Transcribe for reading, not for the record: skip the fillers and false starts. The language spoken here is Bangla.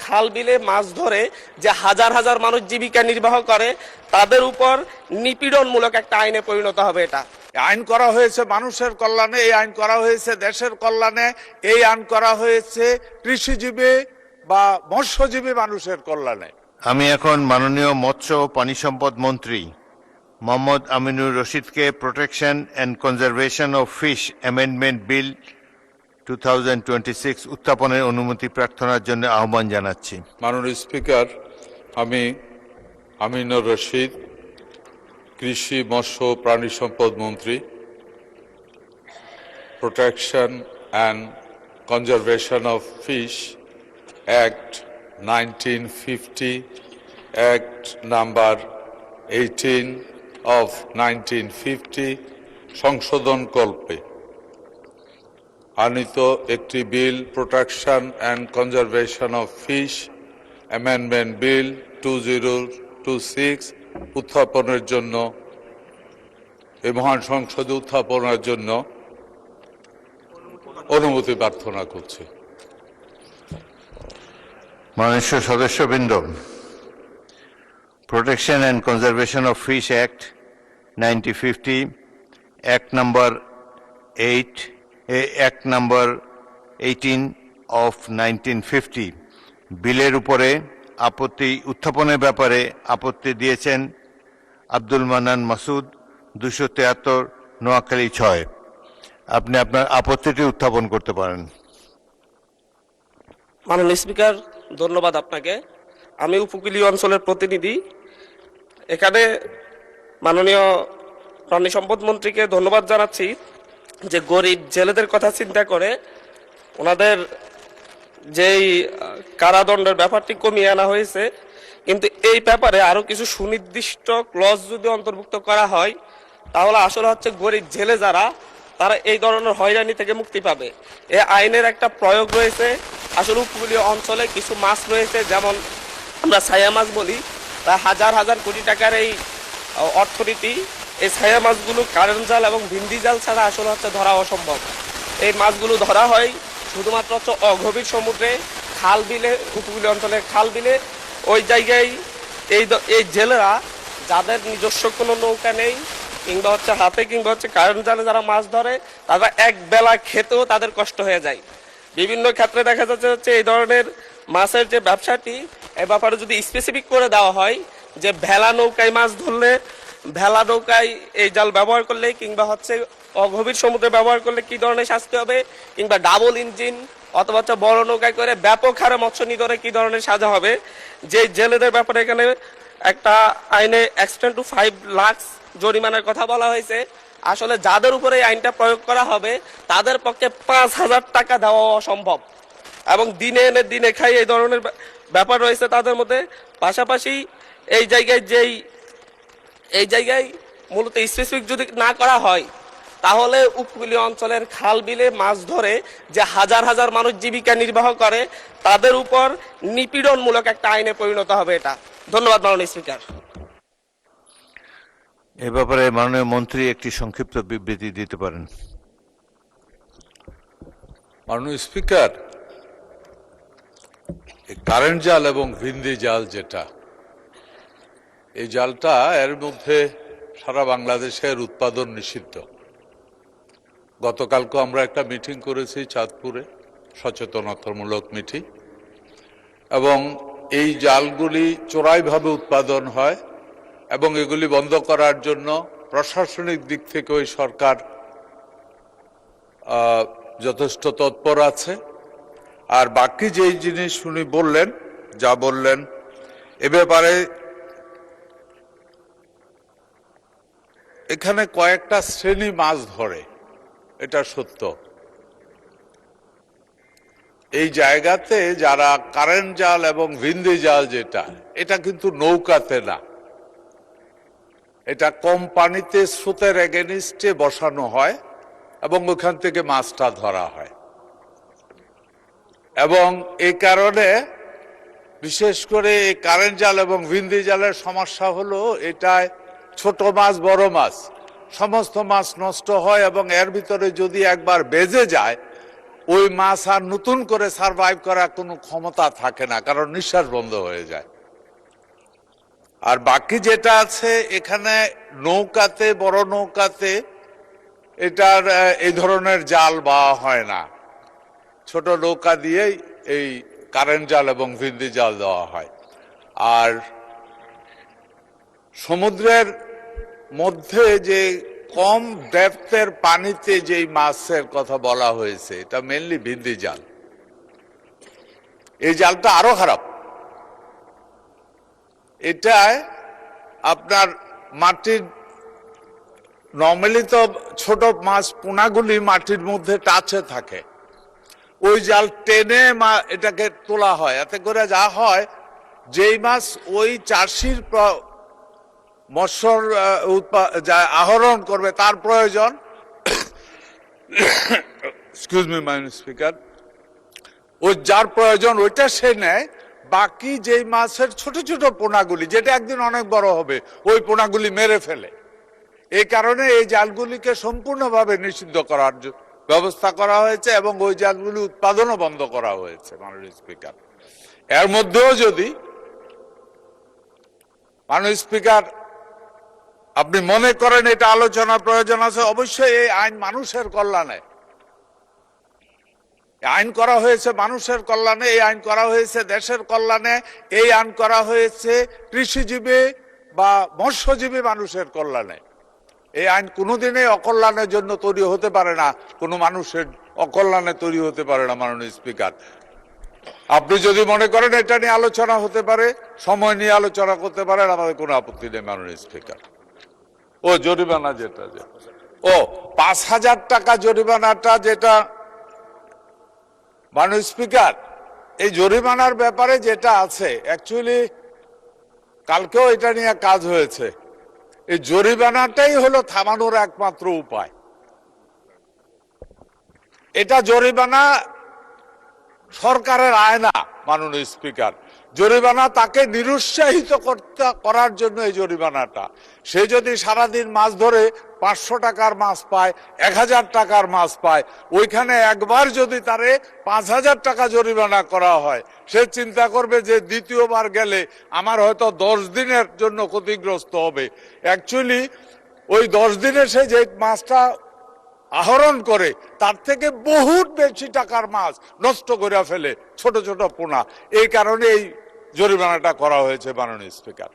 খাল বিলে মাছ ধরে যে হাজার হাজার মানুষ জীবিকা নির্বাহ করে তাদের উপর নিপীড়নমূলক একটা আইনে পরিণত হবে। এটা আইন করা হয়েছে মানুষের কল্যাণে, এই আইন করা হয়েছে দেশের কল্যাণে, এই আইন করা হয়েছে কৃষিজীবী বা মৎস্যজীবী মানুষের কল্যাণে। আমি এখন মাননীয় মৎস্য ও পানি সম্পদ মন্ত্রী মোহাম্মদ আমিনুর রশিদকে protection and conservation of fish amendment bill 2026 উত্থাপনের অনুমতি প্রার্থনার জন্য আহ্বান জানাচ্ছি। মাননীয় স্পিকার, আমি আমিনুর রশিদ, কৃষি মৎস্য ও প্রাণী সম্পদ মন্ত্রী, protection and conservation of fish act 1950, act number 18 of 1950 সংশোধন কল্পে আনিত একটি bill protection and conservation of fish amendment bill 2026 উত্থাপনের জন্য এই মহান সংসদে উত্থাপনের জন্য অনুমতি প্রার্থনা করছি। মাননীয় সদস্যবৃন্দ, protection and conservation of fish act 1950, act number 18 of 1950 বিলের উপরে আপত্তি উত্থাপনের ব্যাপারে আপত্তি দিয়েছেন আব্দুল মান্নান মাসুদ, 273 নোয়াখালী 6। আপনি আপনার আপত্তিটি উত্থাপন করতে পারেন। মাননীয় স্পিকার, ধন্যবাদ আপনাকে। আমি উপকূলীয় অঞ্চলের প্রতিনিধি। এখানে মাননীয় প্রাণী সম্পদ মন্ত্রীকে ধন্যবাদ জানাচ্ছি যে গরিব জেলেদের কথা চিন্তা করে ওনাদের যেই কারাদণ্ডের ব্যাপারটি কমিয়ে আনা হয়েছে, কিন্তু এই ব্যাপারে আরো কিছু সুনির্দিষ্ট ক্লজ যদি অন্তর্ভুক্ত করা হয় তাহলে আসলে হচ্ছে গরিব জেলে যারা তারা এই ধরনের হয়রানি থেকে মুক্তি পাবে। এই আইনের একটা প্রয়োগ রয়েছে। আসলে উপকূলীয় অঞ্চলে কিছু মাছ রয়েছে, যেমন আমরা ছায়া মাছ বলি, তা হাজার হাজার কোটি টাকার এই অর্থনীতি। এই ছায়া মাছগুলো কারেন্ট জাল এবং ভিন্ডি জাল ছাড়া আসলে হচ্ছে ধরা অসম্ভব। এই মাছগুলো ধরা হয় শুধুমাত্র হচ্ছে অগভীর সমুদ্রে, খাল বিলে, উপকূলীয় অঞ্চলের খাল বিলে। ওই জায়গায় এই জেলেরা যাদের নিজস্ব কোনো নৌকা নেই কিংবা হচ্ছে হাতে কিংবা হচ্ছে কারেন্ট জালে যারা মাছ ধরে, তারা এক বেলা খেতেও তাদের কষ্ট হয়ে যায়। বিভিন্ন ক্ষেত্রে দেখা যাচ্ছে হচ্ছে এই ধরনের মাছের যে ব্যবসাটি, এ ব্যাপারে যদি স্পেসিফিক করে দেওয়া হয় যে ভেলা নৌকায় মাছ ধরলে, ভেলা নৌকায় এই জাল ব্যবহার করলে কিংবা হচ্ছে অগভীর সমুদ্রে ব্যবহার করলে কি ধরনের শাস্তি হবে, কিংবা ডাবল ইঞ্জিন অথবা হচ্ছে বড় নৌকায় করে ব্যাপক হারে মৎস্য নিধনে কি ধরনের সাজা হবে। যে জেলেদের ব্যাপারে এখানে একটা আইনে এক্সটেন্ড টু 5 লাখ জরিমানার কথা বলা হয়েছে। আসলে যাদের উপরে এই আইনটা প্রয়োগ করা হবে তাদের পক্ষে 5,000 টাকা দেওয়া অসম্ভব, এবং দিনে এনে দিনে খাই এই ধরনের ব্যাপার রয়েছে তাদের মধ্যে। পাশাপাশি এই জায়গায় মূলত স্পেসিফিক যদি না করা হয় তাহলে উপকূলীয় অঞ্চলের খাল বিলে মাছ ধরে যে হাজার হাজার মানুষ জীবিকা নির্বাহ করে তাদের উপর নিপীড়নমূলক একটা আইনে পরিণত হবে। এটা ধন্যবাদ মাননীয় স্পিকার। এ ব্যাপারে মাননীয় মন্ত্রী একটি সংক্ষিপ্ত বিবৃতি দিতে পারেন। মাননীয় স্পিকার, কারেন্ট জাল এবং ভিন্ডি জাল যেটা, এই জালটা এর মধ্যে সারা বাংলাদেশের উৎপাদন নিষিদ্ধ। গতকালকে আমরা একটা মিটিং করেছি চাঁদপুরে, সচেতনতামূলক মিটিং, এবং এই জালগুলি চোরাইভাবে উৎপাদন হয় এবং এগুলি বন্ধ করার জন্য প্রশাসনিক দিক থেকে ওই সরকার যথেষ্ট তৎপর আছে। আর বাকি যেই জিনিস উনি বললেন, যা বললেন, এ ব্যাপারে এখানে কয়েকটা শ্রেণী মাছ ধরে, এটা সত্য। এই জায়গাতে যারা কারেন্ট জাল এবং ভিন্ডি জাল যেটা, এটা কিন্তু নৌকাতে না, এটা কোম্পানিতে স্রোতের এগেনিস্টে বসানো হয় এবং ওখান থেকে মাছটা ধরা হয়। এবং এই কারণে বিশেষ করে এই কারেন্ট জাল এবং ভিন্ডি জালের সমস্যা হলো এটায় ছোট মাছ বড় মাছ সমস্ত মাছ নষ্ট হয়, এবং এর ভিতরে যদি একবার বেজে যায় ওই মাছ আর নতুন করে সার্ভাইভ করার কোনো ক্ষমতা থাকে না, কারণ নিঃশ্বাস বন্ধ হয়ে যায়। আর বাকি যেটা আছে এখানে নৌকাতে, বড় নৌকাতে এটার এই ধরনের জাল বাওয়া হয় না, ছোট নৌকা দিয়েই এই কারেন্ট জাল এবং ভিন্দি জাল দেওয়া হয়। আর সমুদ্রের মধ্যে যে কম ডেপথের পানিতে যেই মাছের কথা বলা হয়েছে, এটা মেনলি ভিন্দি জাল। এই জালটা আরো খারাপ। এটায় আপনার মাটির, নর্মালি তো ছোট মাছ পোনাগুলি মাটির মধ্যে টাচে থাকে, ওই জাল টেনে এটাকে তোলা হয়। এতে করে যা হয়, যেই মাছ ওই চাষির মৎস্যর যা আহরণ করবে তার প্রয়োজন, এক্সকিউজ মি মাই স্পিকার, ওই যার প্রয়োজন ওইটা সে নেয়। বাকি যেই মাছের ছোট ছোট পোনাগুলি, যেটা একদিন অনেক বড় হবে, ওই পোনাগুলি মেরে ফেলে। এই কারণে এই জালগুলিকে সম্পূর্ণভাবে নিষিদ্ধ করার ব্যবস্থা করা হয়েছে এবং ওই জালগুলি উৎপাদনও বন্ধ করা হয়েছে মাননীয় স্পিকার। এর মধ্যেও যদি মাননীয় স্পিকার আপনি মনে করেন এটা আলোচনার প্রয়োজন আছে, অবশ্যই এই আইন মানুষের কল্যাণে, আইন করা হয়েছে মানুষের কল্যাণে, এই আইন করা হয়েছে দেশের কল্যাণে, এই আইন করা হয়েছে কৃষিজীবী বা মৎস্যজীবী মানুষের কল্যাণে। এই আইন কোনোদিনই অকল্যাণের জন্য তৈরি হতে পারে না, কোনো মানুষের অকল্যাণে তৈরি হতে পারে না। মাননীয় স্পিকার, আপনি যদি মনে করেন এটা নিয়ে আলোচনা হতে পারে, সময় নিয়ে আলোচনা করতে পারেন, আমাদের কোনো আপত্তি নেই মাননীয় স্পিকার। ও জরিমানা যেটা, 5,000 টাকা জরিমানাটা যেটা মাননীয় স্পিকার, এই জরিমানার ব্যাপারে যেটা আছে, অ্যাকচুয়ালি কালকেও এটা নিয়ে কাজ হয়েছে। এই জরিমানাটাই হলো থামানোর একমাত্র উপায়। এটা জরিমানা সরকারের আয় না মাননীয় স্পিকার, জরিমানা তাকে নিরুৎসাহিত করার জন্য এই জরিমানাটা। সে যদি সারাদিন মাছ ধরে 500 টাকার মাছ পায়, 1000 টাকার মাছ পায়, ওইখানে একবার যদি তারে 5000 টাকা জরিমানা করা হয়, সে চিন্তা করবে যে দ্বিতীয়বার গেলে আমার হয়তো 10 দিনের জন্য ক্ষতিগ্রস্ত হবে। অ্যাকচুয়ালি ওই 10 দিনে সে যে মাছটা আহরণ করে তার থেকে বহুত বেশি টাকার মাছ নষ্ট করে ফেলে, ছোট ছোট পোনা। এই কারণে এই জরিমানাটা করা হয়েছে মাননীয় স্পিকার।